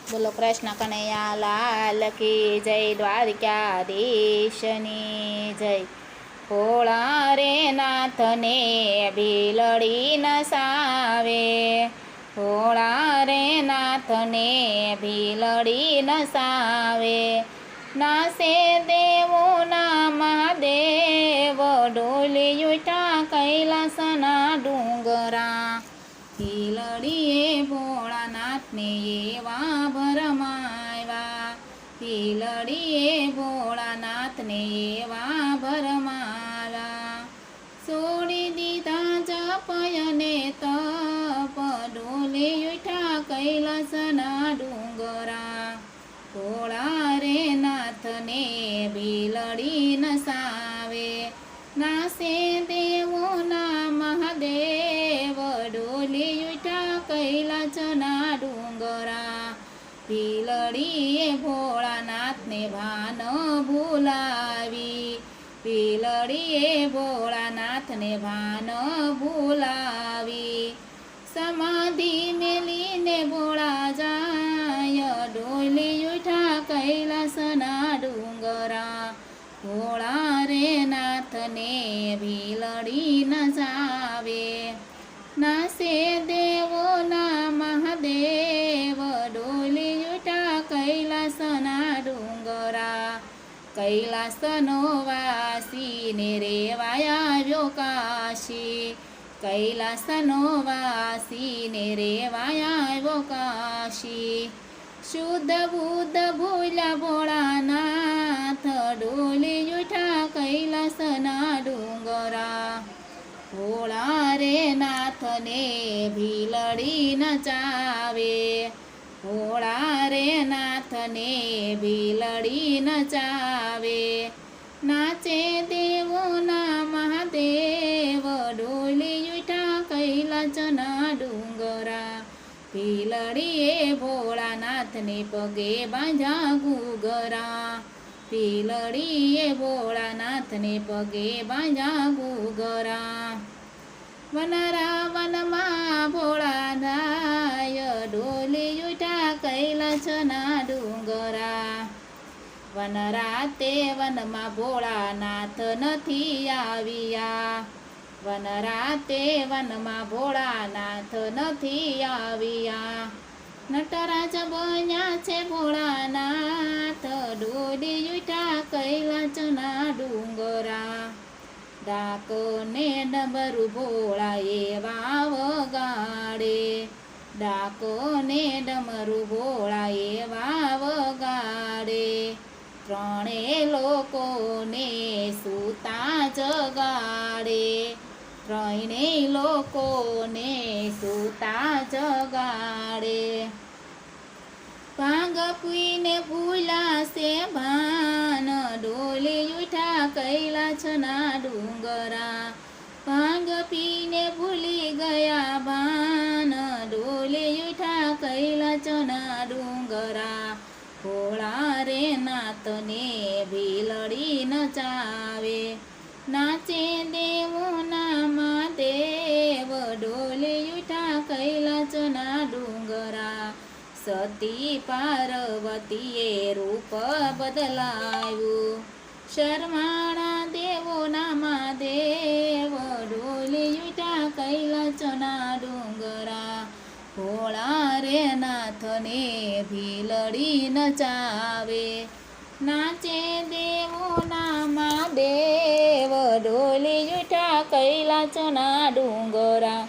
બોલો કૃષ્ણ કનૈયા લાલ કી જય, દ્વારકાધીશની જય। ભોળા રે નાથને ભીલડી નસાવે, ભોળા રે નાથને ભીલડી નસાવે। નાસે દેવોના મહાદેવ, ડોલી ઉઠા કૈલાસના ડુંગરા। ભીલડીએ ભોળાનાથને એવા ભરમાવ્યા, ભીલડીએ ભોળાનાથને એવા ભરમાવ્યા। છોડી દીધા જપયને તપ, ડોલી ઉઠા કૈલાસના ડુંગરા। ભોળા રે નાથને ભીલડી નસાવે, નાસે દેવોના મહાદેવ, ડોલી ઉઠા કૈલાસના ડુંગરા। ભીલડીએ ભોળાનાથને ભાન ભૂલાવી, ભીલડીએ ભોળાનાથને ભાન ભૂલાવી। સમાધિ મેલીને ભોળા જાય, ડોલી ઉઠા કૈલાસના ડુંગરા। ભોળા રે નાથને ભીલડી નસાવે, નાસે દેવોના મહાદેવ, ડોલી ઉઠા કૈલાસના ડુંગરા। કૈલાસનો વાસીને રેવાય આવ્યો કાશી, કૈલાસનો વાસીને રેવાય આવ્યો કાશી। શુદ્ધ બુદ્ધ ભૂલ્યા ભોળાનાથ, ડોલી ઉઠા કૈલાસના ડુંગરા। ભોળા રે નાથને ભીલડી નચાવે, ભોળા રે નાથને ભીલડી નચાવે। નાચે દેવોના મહાદેવ, ડોલી ઉઠા કૈલાસના ડુંગરા। ભીલડીએ ભોળાનાથને પગે બાંધ્યા ઘૂઘરા, ભીલડીએ ભોળાનાથને પગે બાંધ્યા ઘૂઘરા। વનરા વનમાં ભોળા જાય, ડોલી ઉઠા કૈલાસના ડુંગરા। વનરાતે વનમાં ભોળાનાથ નથી આવ્યા, વનરાતે વનમાં ભોળાનાથ નથી આવ્યા। નટરાજ બન્યા છે ભોળાનાથ, ડોલી ઉઠા કૈલાસના ડુંગરા। ડાકોને ડમરું ભોળા એવા વગાડે, ડાકોને ડમરું ભોળા એવા વગાડે। ત્રણે લોકોને સૂતા જગાડે, ત્રણેય લોકોને સૂતા જગાડે। ભાંગ પીને ભૂલાશે ભાન, ડોલી ઉઠા કૈલાસના ડુંગરા। ભાંગ પીને ભૂલી ગયા ભાન, ડોલી ઉઠા કૈલાસના ડુંગરા। ભોળા રે નાથને ભીલડી નચાવે, નાચે દેવોના મહાદેવ, ડોલી ઉઠા કૈલાસના ડુંગરા। સતી પાર્વતીએ રૂપ બદલાવ્યું, શરમાળા દેવોના મહાદેવ, ડોલી ઉઠા કૈલાસના ડુંગરા। ભોળા રે નાથને ભીલડી નચાવે, નાચે દેવોના મહાદેવ, ડોલી ઉઠા કૈલાસના ડુંગરા।